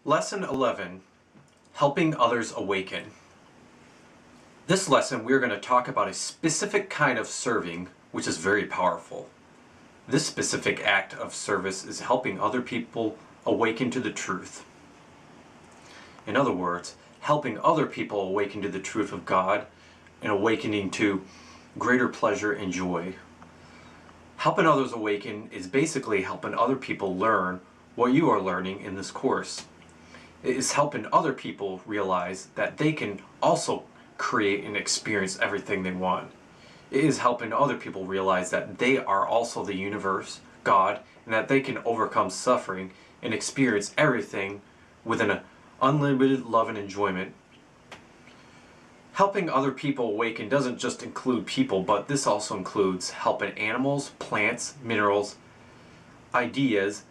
Lesson 11, Helping Others Awaken. This lesson we're going to talk about a specific kind of serving which is very powerful. This specific act of service is helping other people awaken to the truth. In other words, helping other people awaken to the truth of God and awakening to greater pleasure and joy. Helping others awaken is basically helping other people learn what you are learning in this course. It is helping other people realize that they can also create and experience everything they want. It is helping other people realize that they are also the universe, God, and that they can overcome suffering and experience everything with an unlimited love and enjoyment. Helping other people awaken doesn't just include people, but this also includes helping animals, plants, minerals, ideas,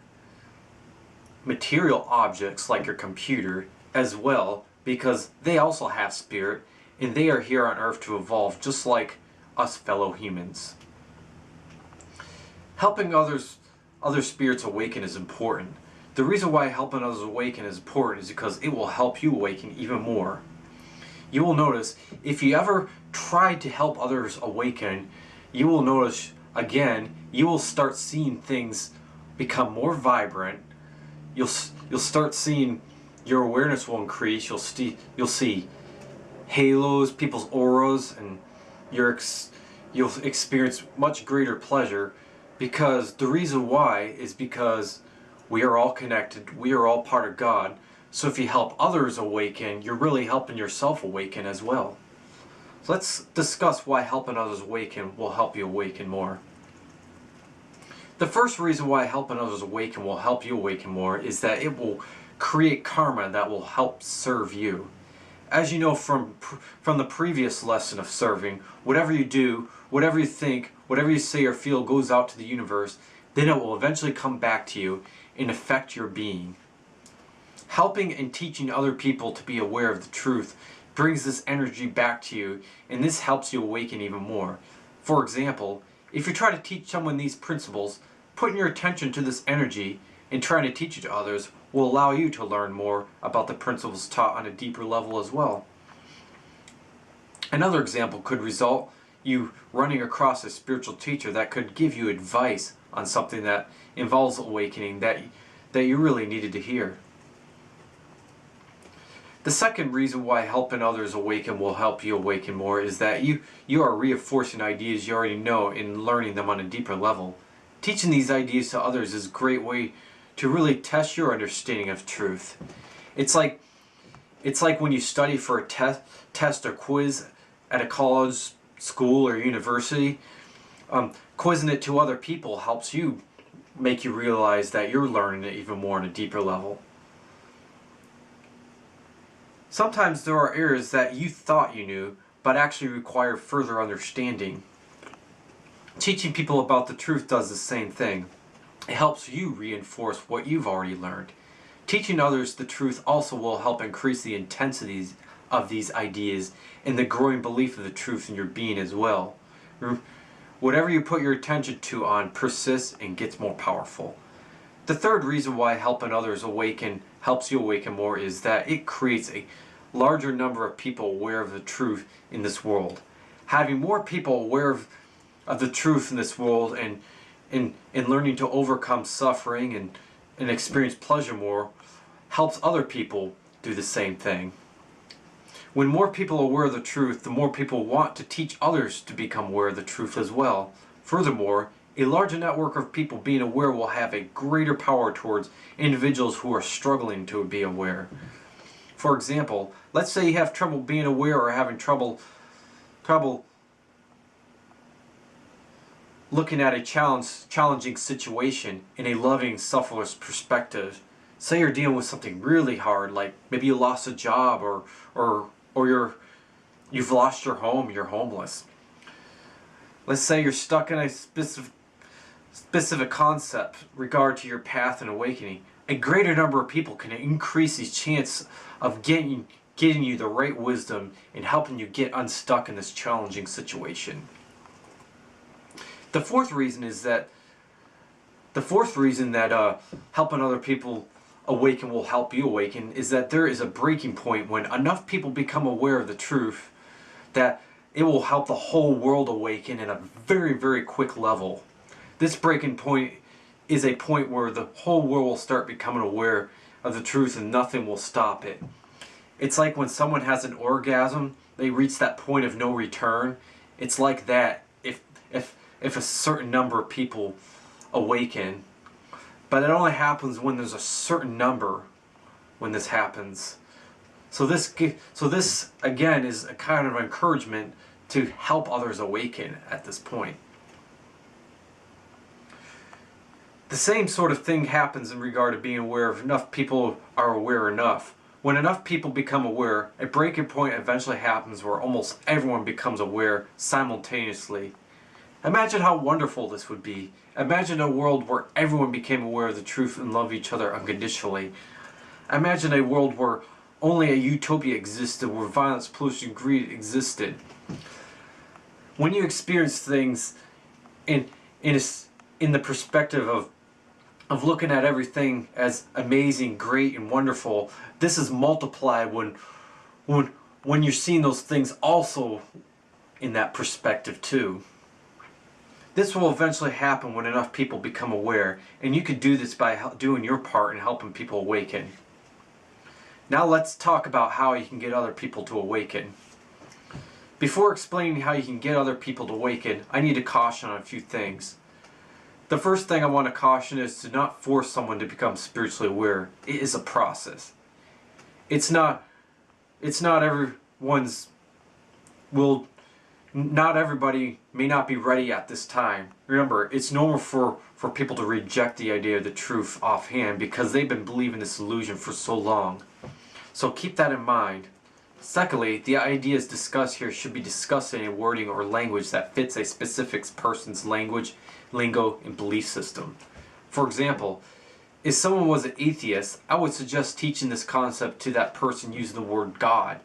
material objects like your computer as well, because they also have spirit and they are here on earth to evolve just like us fellow humans. Helping other spirits awaken is important. The reason why helping others awaken is important is because it will help you awaken even more. You will notice if you ever try to help others awaken, you will notice again, you will start seeing things become more vibrant. You'll start seeing your awareness will increase. You'll see halos, people's auras, and you'll experience much greater pleasure, because the reason why is because we are all connected. We are all part of God. So if you help others awaken, you're really helping yourself awaken as well. So let's discuss why helping others awaken will help you awaken more. The first reason why helping others awaken will help you awaken more is that it will create karma that will help serve you. As you know from the previous lesson of serving, whatever you do, whatever you think, whatever you say or feel goes out to the universe, then it will eventually come back to you and affect your being. Helping and teaching other people to be aware of the truth brings this energy back to you, and this helps you awaken even more. For example, if you try to teach someone these principles, putting your attention to this energy and trying to teach it to others will allow you to learn more about the principles taught on a deeper level as well. Another example could result you running across a spiritual teacher that could give you advice on something that involves awakening that you really needed to hear. The second reason why helping others awaken will help you awaken more is that you are reinforcing ideas you already know and learning them on a deeper level. Teaching these ideas to others is a great way to really test your understanding of truth. It's like when you study for a test or quiz at a college, school, or university. Quizzing it to other people helps you make you realize that you're learning it even more on a deeper level. Sometimes there are areas that you thought you knew, but actually require further understanding. Teaching people about the truth does the same thing. It helps you reinforce what you've already learned. Teaching others the truth also will help increase the intensities of these ideas and the growing belief of the truth in your being as well. Whatever you put your attention to on persists and gets more powerful. The third reason why helping others awaken helps you awaken more is that it creates a larger number of people aware of the truth in this world. Having more people aware of the truth in this world and learning to overcome suffering and experience pleasure more helps other people do the same thing. When more people are aware of the truth, the more people want to teach others to become aware of the truth as well. Furthermore, a larger network of people being aware will have a greater power towards individuals who are struggling to be aware. For example, let's say you have trouble being aware or having trouble looking at a challenging situation in a loving, selfless perspective. Say you're dealing with something really hard, like maybe you lost a job or you've lost your home, you're homeless. Let's say you're stuck in a specific concept regard to your path and awakening. A greater number of people can increase the chance of getting you the right wisdom and helping you get unstuck in this challenging situation. The fourth reason that helping other people Awaken will help you awaken is that there is a breaking point when enough people become aware of the truth that it will help the whole world awaken in a very, very quick level. This breaking point is a point where the whole world will start becoming aware of the truth and nothing will stop it. It's like when someone has an orgasm, they reach that point of no return. It's like that if a certain number of people awaken. But it only happens when there's a certain number when this happens. So this again is a kind of encouragement to help others awaken at this point. The same sort of thing happens in regard to being aware if enough people are aware enough. When enough people become aware, a breaking point eventually happens where almost everyone becomes aware simultaneously. Imagine how wonderful this would be. Imagine a world where everyone became aware of the truth and loved each other unconditionally. Imagine a world where only a utopia existed, where violence, pollution, greed existed. When you experience things in the perspective of looking at everything as amazing, great, and wonderful, this is multiplied when you're seeing those things also in that perspective too. This will eventually happen when enough people become aware, and you can do this by doing your part in helping people awaken. Now let's talk about how you can get other people to awaken. Before explaining how you can get other people to awaken, I need to caution on a few things. The first thing I want to caution is to not force someone to become spiritually aware. It is a process. It's not everyone's will. Not everybody may not be ready at this time. Remember, it's normal for people to reject the idea of the truth offhand because they've been believing this illusion for so long. So keep that in mind. Secondly, the ideas discussed here should be discussed in a wording or language that fits a specific person's language, lingo, and belief system. For example, if someone was an atheist, I would suggest teaching this concept to that person using the word God.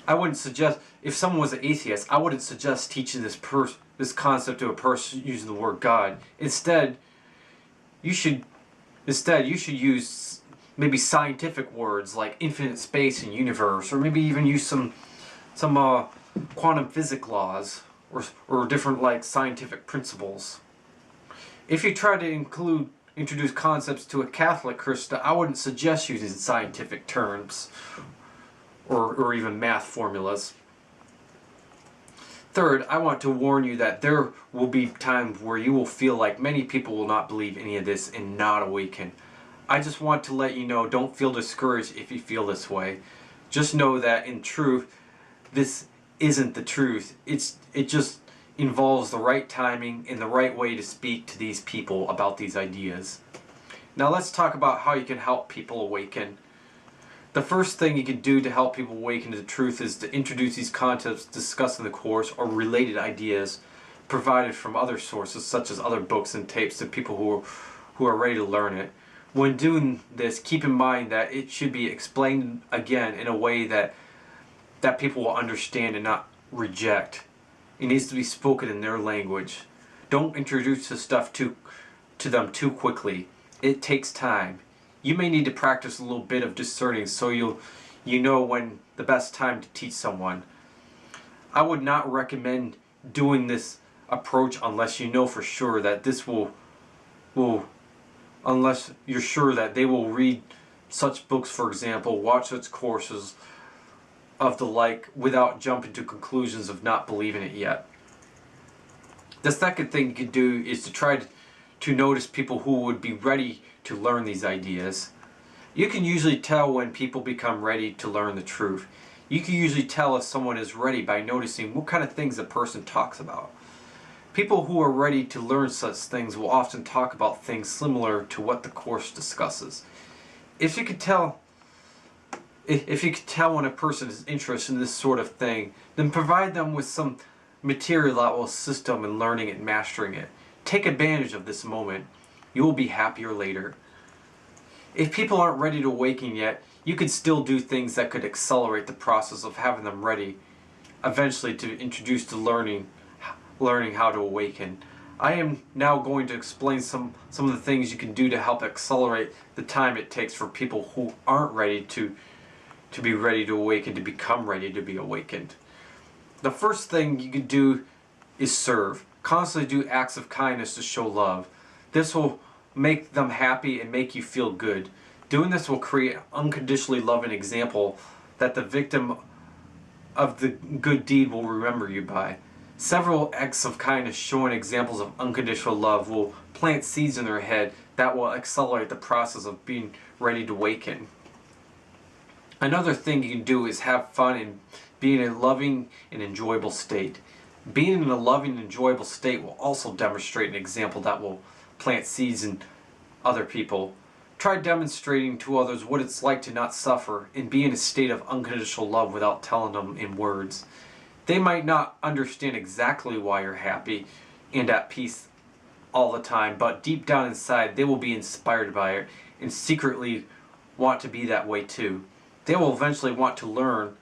I wouldn't suggest, if someone was an atheist, I wouldn't suggest teaching this concept to a person using the word God. Instead, you should use maybe scientific words like infinite space and universe, or maybe even use some quantum physics laws or different like scientific principles. If you try to introduce concepts to a Catholic Christian, I wouldn't suggest using scientific terms or even math formulas. Third, I want to warn you that there will be times where you will feel like many people will not believe any of this and not awaken. I just want to let you know, don't feel discouraged if you feel this way. Just know that in truth, this isn't the truth. It just involves the right timing and the right way to speak to these people about these ideas. Now let's talk about how you can help people awaken. The first thing you can do to help people awaken to the truth is to introduce these concepts discussed in the course or related ideas provided from other sources such as other books and tapes to people who are ready to learn it. When doing this, keep in mind that it should be explained again in a way that people will understand and not reject. It needs to be spoken in their language. Don't introduce the stuff to them too quickly. It takes time. You may need to practice a little bit of discerning so you know when the best time to teach someone. I would not recommend doing this approach unless you know for sure that this will unless you're sure that they will read such books, for example, watch such courses of the like without jumping to conclusions of not believing it yet. The second thing you can do is to try to notice people who would be ready to learn these ideas. You can usually tell when people become ready to learn the truth. You can usually tell if someone is ready by noticing what kind of things a person talks about. People who are ready to learn such things will often talk about things similar to what the course discusses. If you could tell when a person is interested in this sort of thing, then provide them with some material that will assist them in learning and mastering it. Take advantage of this moment. You will be happier later. If people aren't ready to awaken yet, you could still do things that could accelerate the process of having them ready eventually to introduce to learning, learning how to awaken. I am now going to explain some of the things you can do to help accelerate the time it takes for people who aren't ready to be ready to awaken, to become ready to be awakened. The first thing you can do is serve. Constantly do acts of kindness to show love. This will make them happy and make you feel good. Doing this will create an unconditionally loving example that the victim of the good deed will remember you by. Several acts of kindness showing examples of unconditional love will plant seeds in their head that will accelerate the process of being ready to awaken. Another thing you can do is have fun and be in a loving and enjoyable state. Being in a loving and enjoyable state will also demonstrate an example that will plant seeds in other people. Try demonstrating to others what it's like to not suffer and be in a state of unconditional love without telling them in words. They might not understand exactly why you're happy and at peace all the time, but deep down inside they will be inspired by it and secretly want to be that way too. They will eventually want to learn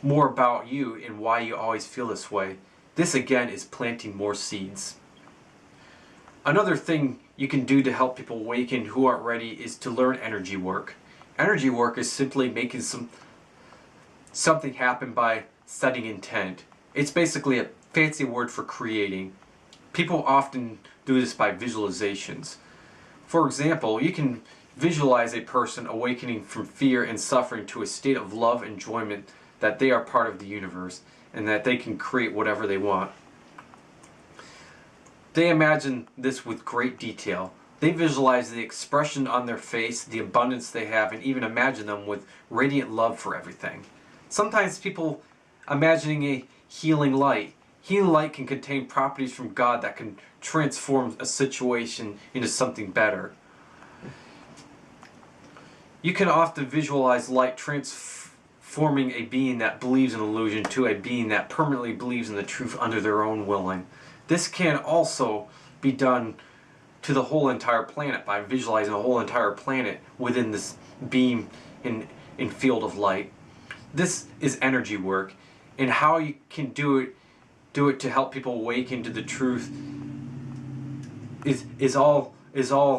more about you and why you always feel this way. This again is planting more seeds. Another thing you can do to help people awaken who aren't ready is to learn energy work. Energy work is simply making something happen by setting intent. It's basically a fancy word for creating. People often do this by visualizations. For example, you can visualize a person awakening from fear and suffering to a state of love and enjoyment that they are part of the universe and that they can create whatever they want. They imagine this with great detail. They visualize the expression on their face, the abundance they have, and even imagine them with radiant love for everything. Sometimes people imagining a healing light. Healing light can contain properties from God that can transform a situation into something better. You can often visualize light transforming a being that believes in illusion to a being that permanently believes in the truth under their own willing. This can also be done to the whole entire planet by visualizing the whole entire planet within this beam in field of light. This is energy work, and how you can do it to help people awaken to the truth is all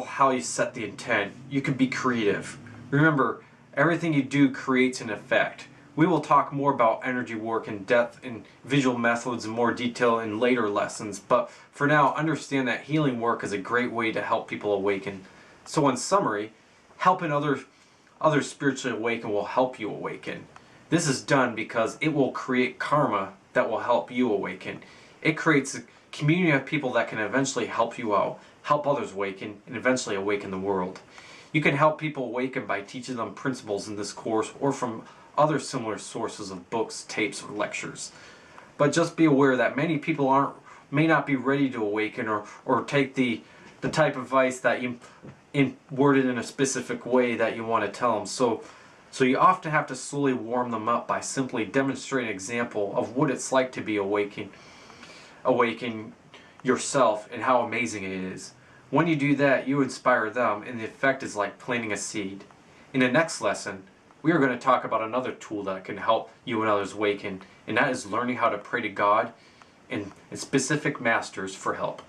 how you set the intent. You can be creative. Remember, everything you do creates an effect. We will talk more about energy work in depth and visual methods in more detail in later lessons, but for now, understand that healing work is a great way to help people awaken. So in summary, helping others spiritually awaken will help you awaken. This is done because it will create karma that will help you awaken. It creates a community of people that can eventually help you out, help others awaken, and eventually awaken the world. You can help people awaken by teaching them principles in this course or from other similar sources of books, tapes, or lectures. But just be aware that many people may not be ready to awaken or take the type of advice that you worded in a specific way that you want to tell them. So you often have to slowly warm them up by simply demonstrating an example of what it's like to be awaken yourself and how amazing it is. When you do that, you inspire them, and the effect is like planting a seed. In the next lesson, we are going to talk about another tool that can help you and others awaken, and that is learning how to pray to God and specific masters for help.